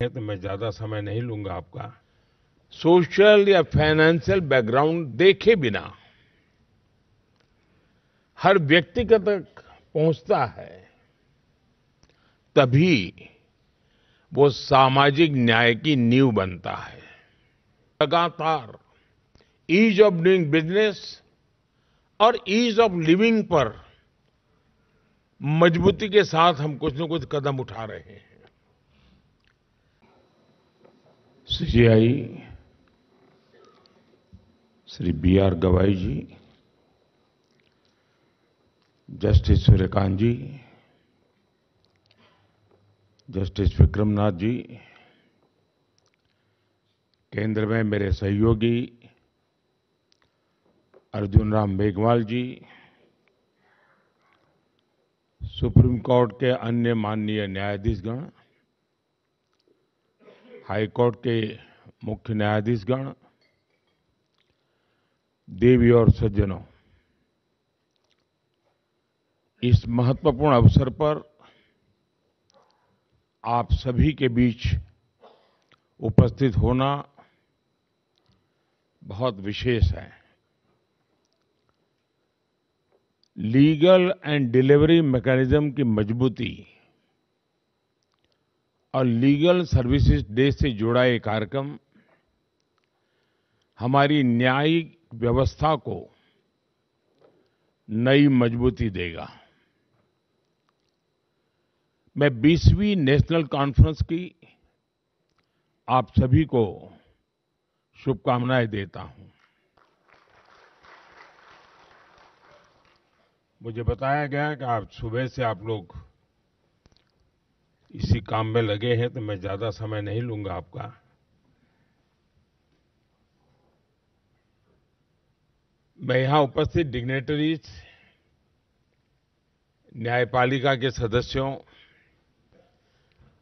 है तो मैं ज्यादा समय नहीं लूंगा आपका। सोशल या फाइनेंशियल बैकग्राउंड देखे बिना हर व्यक्ति तक पहुंचता है, तभी वो सामाजिक न्याय की नींव बनता है। लगातार ईज ऑफ डूइंग बिजनेस और ईज ऑफ लिविंग पर मजबूती के साथ हम कुछ न कुछ कदम उठा रहे हैं। CJI Shri BR. Gavai ji, justice Suryakant ji, justice Vikramnath ji, केंद्र में मेरे सहयोगी अर्जुन राम मेघवाल जी, सुप्रीम कोर्ट के अन्य माननीय न्यायाधीशगण, हाई कोर्ट के मुख्य न्यायाधीशगण, देवी और सज्जनों, इस महत्वपूर्ण अवसर पर आप सभी के बीच उपस्थित होना बहुत विशेष है। लीगल एंड डिलीवरी मैकेनिज्म की मजबूती और लीगल सर्विसेज डे से जुड़ा ये कार्यक्रम हमारी न्यायिक व्यवस्था को नई मजबूती देगा। मैं 20वीं नेशनल कॉन्फ्रेंस की आप सभी को शुभकामनाएं देता हूं। मुझे बताया गया कि आज सुबह से आप लोग इसी काम में लगे हैं, तो मैं ज्यादा समय नहीं लूंगा आपका। मैं यहां उपस्थित डिग्नेटरीज, न्यायपालिका के सदस्यों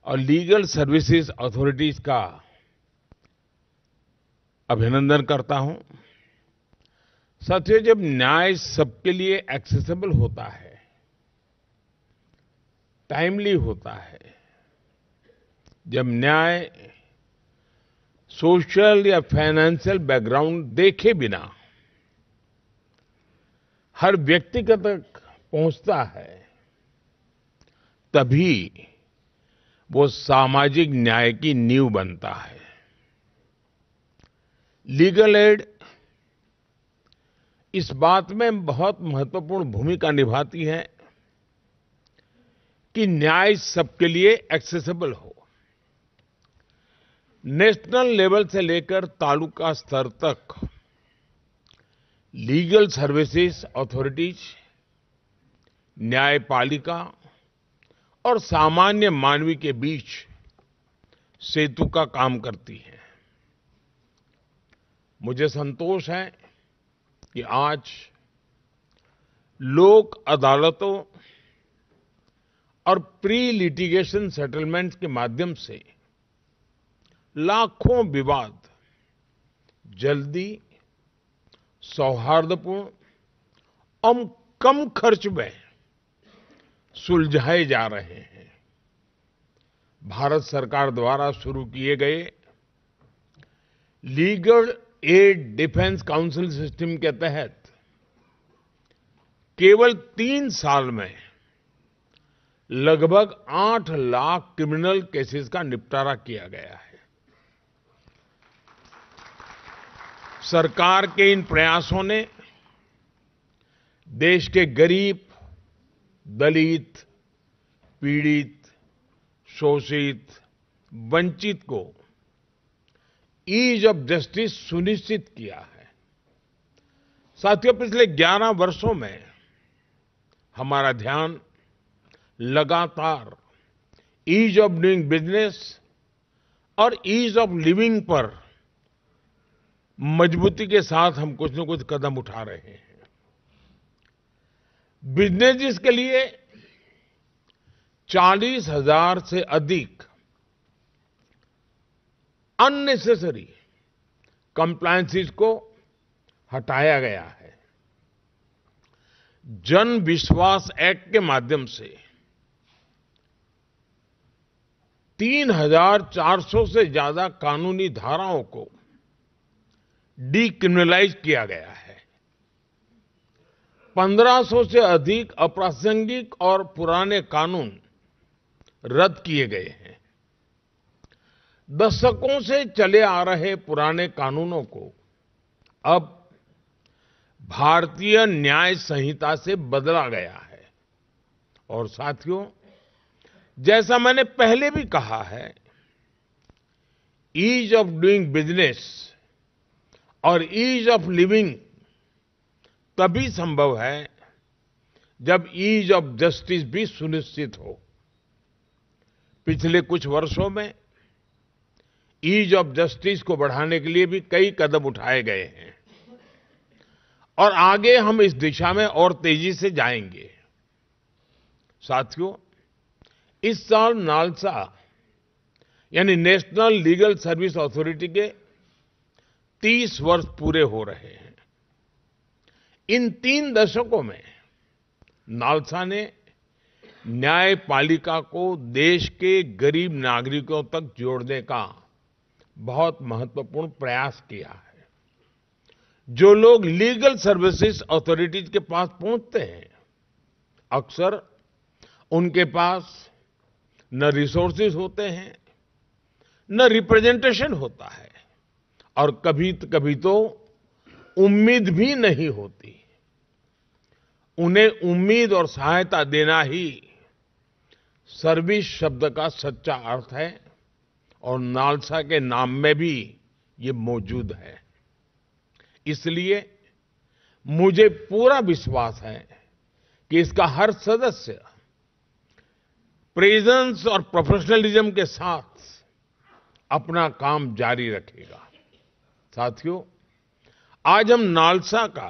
और लीगल सर्विसेज अथॉरिटीज का अभिनंदन करता हूं। साथियों, जब न्याय सबके लिए एक्सेसिबल होता है, टाइमली होता है, जब न्याय सोशल या फाइनेंशियल बैकग्राउंड देखे बिना हर व्यक्ति तक पहुंचता है, तभी वो सामाजिक न्याय की नींव बनता है। लीगल एड इस बात में बहुत महत्वपूर्ण भूमिका निभाती है कि न्याय सबके लिए एक्सेसिबल हो। नेशनल लेवल से लेकर तालुका स्तर तक लीगल सर्विसेज अथॉरिटीज, न्यायपालिका और सामान्य मानवी के बीच सेतु का काम करती है। मुझे संतोष है कि आज लोक अदालतों और प्री लिटिगेशन सेटलमेंट के माध्यम से लाखों विवाद जल्दी, सौहार्दपूर्ण और कम खर्च में सुलझाए जा रहे हैं। भारत सरकार द्वारा शुरू किए गए legal aid defence council system के तहत केवल 3 साल में लगभग 8 लाख क्रिमिनल केसेस का निपटारा किया गया है। सरकार के इन प्रयासों ने देश के गरीब, दलित, पीड़ित, शोषित, वंचित को ईज ऑफ जस्टिस सुनिश्चित किया है। साथियों, पिछले 11 वर्षों में हमारा ध्यान लगातार ईज ऑफ डूइंग बिजनेस और ईज ऑफ लिविंग पर मजबूती के साथ हम कुछ न कुछ कदम उठा रहे हैं। बिजनेस के लिए 40,000 से अधिक अननेसेसरी कंप्लायंसेस को हटाया गया है। जन विश्वास एक्ट के माध्यम से 3,400 से ज्यादा कानूनी धाराओं को डीक्रिमिनलाइज किया गया है। 1500 से अधिक अप्रासंगिक और पुराने कानून रद्द किए गए हैं। दशकों से चले आ रहे पुराने कानूनों को अब भारतीय न्याय संहिता से बदला गया है। और साथियों, जैसा मैंने पहले भी कहा है, ईज ऑफ डूइंग बिजनेस और ईज ऑफ लिविंग तभी संभव है जब ईज ऑफ जस्टिस भी सुनिश्चित हो। पिछले कुछ वर्षों में ईज ऑफ जस्टिस को बढ़ाने के लिए भी कई कदम उठाए गए हैं और आगे हम इस दिशा में और तेजी से जाएंगे। साथियों, इस साल नालसा यानी नेशनल लीगल सर्विस अथॉरिटी के 30 वर्ष पूरे हो रहे हैं। इन 3 दशकों में नालसा ने न्यायपालिका को देश के गरीब नागरिकों तक जोड़ने का बहुत महत्वपूर्ण प्रयास किया है। जो लोग लीगल सर्विसेज अथॉरिटीज के पास पहुंचते हैं, अक्सर उनके पास न रिसोर्सेज होते हैं, न रिप्रेजेंटेशन होता है और कभी तो उम्मीद भी नहीं होती। उन्हें उम्मीद और सहायता देना ही सर्विस शब्द का सच्चा अर्थ है और नालसा के नाम में भी ये मौजूद है। इसलिए मुझे पूरा विश्वास है कि इसका हर सदस्य प्रेजेंस और प्रोफेशनलिज्म के साथ अपना काम जारी रखेगा। साथियों, आज हम नालसा का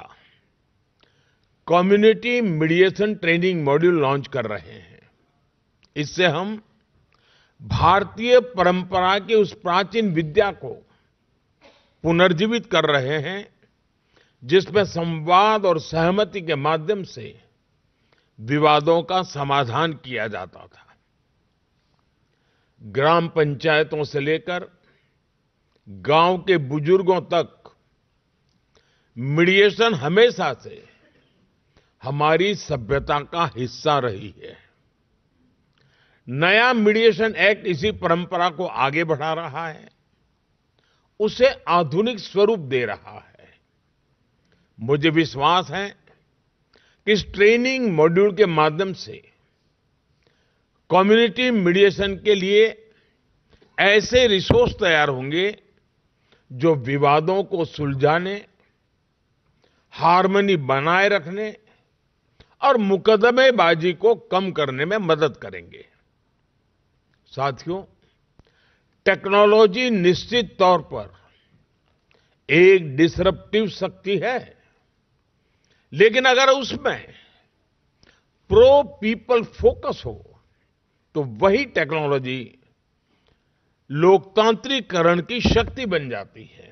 community mediation training module launch कर रहे हैं। इससे हम भारतीय परंपरा की उस प्राचीन विद्या को पुनर्जीवित कर रहे हैं जिसमें संवाद और सहमति के माध्यम से विवादों का समाधान किया जाता था। ग्राम पंचायतों से लेकर गांव के बुजुर्गों तक मीडिएशन हमेशा से हमारी सभ्यता का हिस्सा रही है। नया मीडिएशन एक्ट इसी परंपरा को आगे बढ़ा रहा है, उसे आधुनिक स्वरूप दे रहा है। मुझे विश्वास है कि इस ट्रेनिंग मॉड्यूल के माध्यम से कम्युनिटी मीडिएशन के लिए ऐसे रिसोर्स तैयार होंगे जो विवादों को सुलझाने, हार्मनी बनाए रखने और मुकदमेबाजी को कम करने में मदद करेंगे। साथियों, टेक्नोलॉजी निश्चित तौर पर एक डिसरप्टिव शक्ति है, लेकिन अगर उसमें प्रो पीपल फोकस हो तो वही टेक्नोलॉजी लोकतांत्रिकरण की शक्ति बन जाती है।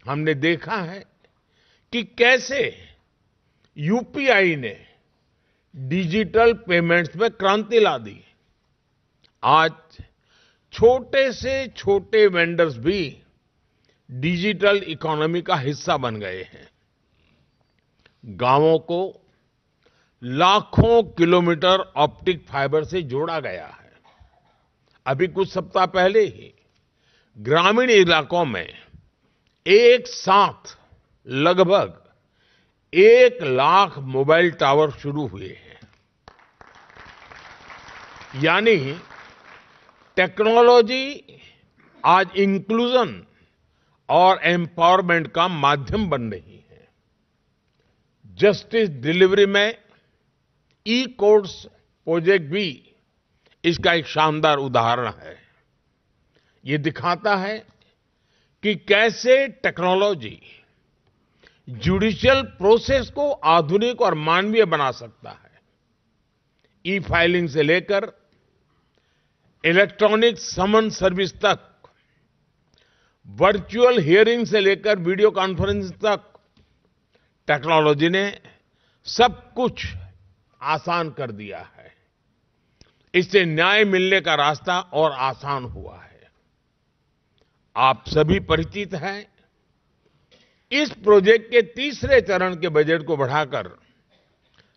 हमने देखा है कि कैसे यूपीआई ने डिजिटल पेमेंट्स में क्रांति ला दी। आज छोटे से छोटे वेंडर्स भी डिजिटल इकोनॉमी का हिस्सा बन गए हैं। गांवों को लाखों किलोमीटर ऑप्टिक फाइबर से जोड़ा गया है। अभी कुछ सप्ताह पहले ही ग्रामीण इलाकों में एक साथ लगभग 1 लाख मोबाइल टावर शुरू हुए हैं। यानी टेक्नोलॉजी आज इंक्लूजन और एम्पावरमेंट का माध्यम बन रही है। जस्टिस डिलीवरी में ई कोर्ट्स प्रोजेक्ट भी इसका एक शानदार उदाहरण है। ये दिखाता है कि कैसे टेक्नोलॉजी जुडिशियल प्रोसेस को आधुनिक और मानवीय बना सकता है। ई फाइलिंग से लेकर इलेक्ट्रॉनिक समन सर्विस तक, वर्चुअल हियरिंग से लेकर वीडियो कॉन्फ्रेंस तक, टेक्नोलॉजी ने सब कुछ आसान कर दिया है। इससे न्याय मिलने का रास्ता और आसान हुआ है। आप सभी परिचित हैं, इस प्रोजेक्ट के तीसरे चरण के बजट को बढ़ाकर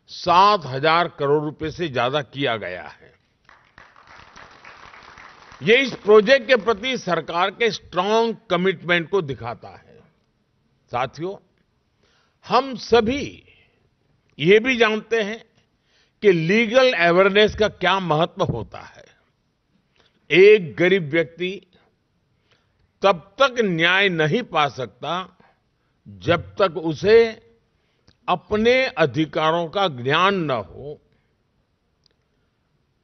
7,000 करोड़ रुपए से ज्यादा किया गया है। ये इस प्रोजेक्ट के प्रति सरकार के स्ट्रांग कमिटमेंट को दिखाता है। साथियों, हम सभी ये भी जानते हैं कि लीगल अवेयरनेस का क्या महत्व होता है। एक गरीब व्यक्ति तब तक न्याय नहीं पा सकता जब तक उसे अपने अधिकारों का ज्ञान न हो,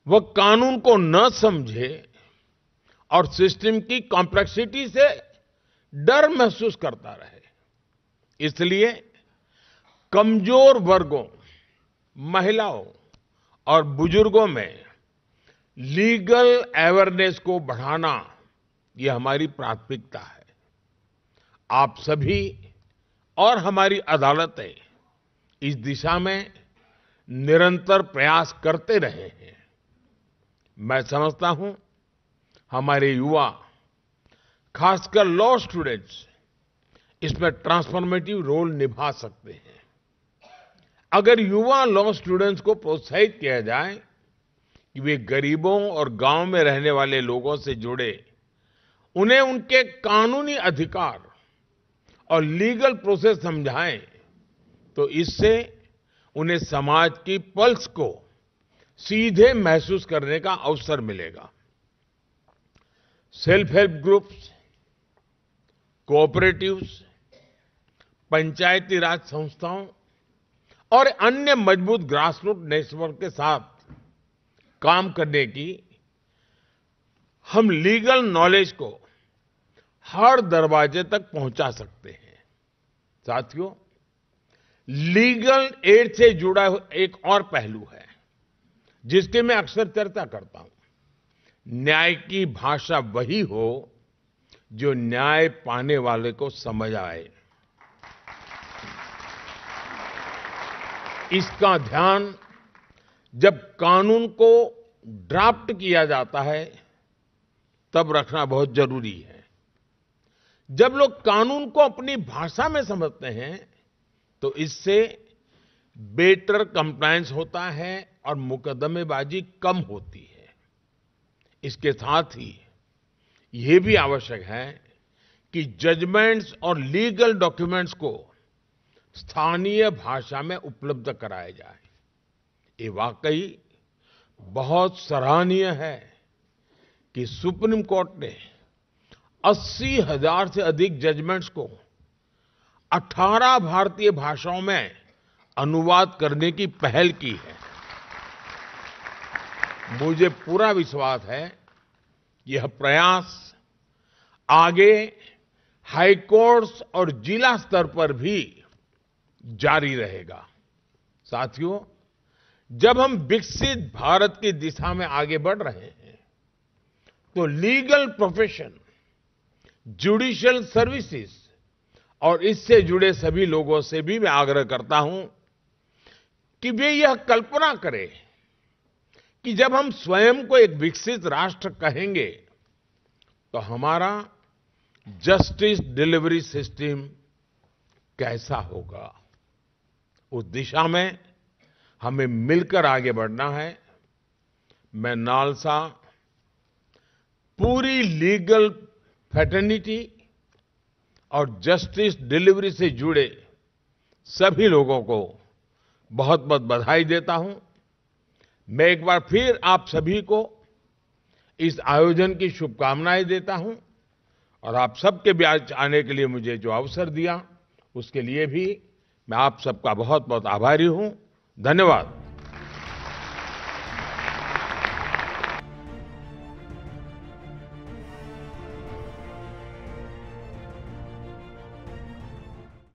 वह कानून को न समझे और सिस्टम की कॉम्प्लेक्सिटी से डर महसूस करता रहे। इसलिए कमजोर वर्गों, महिलाओं और बुजुर्गों में लीगल अवेयरनेस को बढ़ाना ये हमारी प्राथमिकता है। आप सभी और हमारी अदालतें इस दिशा में निरंतर प्रयास करते रहे हैं। मैं समझता हूं हमारे युवा, खासकर लॉ स्टूडेंट्स, इसमें ट्रांसफॉर्मेटिव रोल निभा सकते हैं। अगर युवा लॉ स्टूडेंट्स को प्रोत्साहित किया जाए कि वे गरीबों और गांव में रहने वाले लोगों से जुड़े, उन्हें उनके कानूनी अधिकार और लीगल प्रोसेस समझाएं, तो इससे उन्हें समाज की पल्स को सीधे महसूस करने का अवसर मिलेगा। सेल्फ हेल्प ग्रुप्स, कोऑपरेटिव्स, पंचायती राज संस्थाओं और अन्य मजबूत ग्रासरूट नेटवर्क के साथ काम करने की हम लीगल नॉलेज को हर दरवाजे तक पहुंचा सकते हैं। साथियों, लीगल एड से जुड़ा एक और पहलू है जिसकी मैं अक्सर चर्चा करता हूं। न्याय की भाषा वही हो जो न्याय पाने वाले को समझ आए। इसका ध्यान जब कानून को ड्राफ्ट किया जाता है तब रखना बहुत जरूरी है। जब लोग कानून को अपनी भाषा में समझते हैं तो इससे बेटर कंप्लायंस होता है और मुकदमेबाजी कम होती है। इसके साथ ही ये भी आवश्यक है कि जजमेंट्स और लीगल डॉक्यूमेंट्स को स्थानीय भाषा में उपलब्ध कराया जाए। ये वाकई बहुत सराहनीय है कि सुप्रीम कोर्ट ने 80,000 से अधिक जजमेंट्स को 18 भारतीय भाषाओं में अनुवाद करने की पहल की है। मुझे पूरा विश्वास है यह प्रयास आगे हाई कोर्ट्स और जिला स्तर पर भी जारी रहेगा। साथियों, जब हम विकसित भारत की दिशा में आगे बढ़ रहे हैं तो लीगल प्रोफेशन, जुडिशियल सर्विसेज और इससे जुड़े सभी लोगों से भी मैं आग्रह करता हूं कि वे यह कल्पना करें कि जब हम स्वयं को एक विकसित राष्ट्र कहेंगे तो हमारा जस्टिस डिलीवरी सिस्टम कैसा होगा। उस दिशा में हमें मिलकर आगे बढ़ना है। मैं नालसा पूरी लीगल फ्रेटर्निटी और जस्टिस डिलीवरी से जुड़े सभी लोगों को बहुत बहुत बधाई देता हूं। मैं एक बार फिर आप सभी को इस आयोजन की शुभकामनाएं देता हूं और आप सबके बीच आने के लिए मुझे जो अवसर दिया उसके लिए भी मैं आप सबका बहुत बहुत आभारी हूं। धन्यवाद।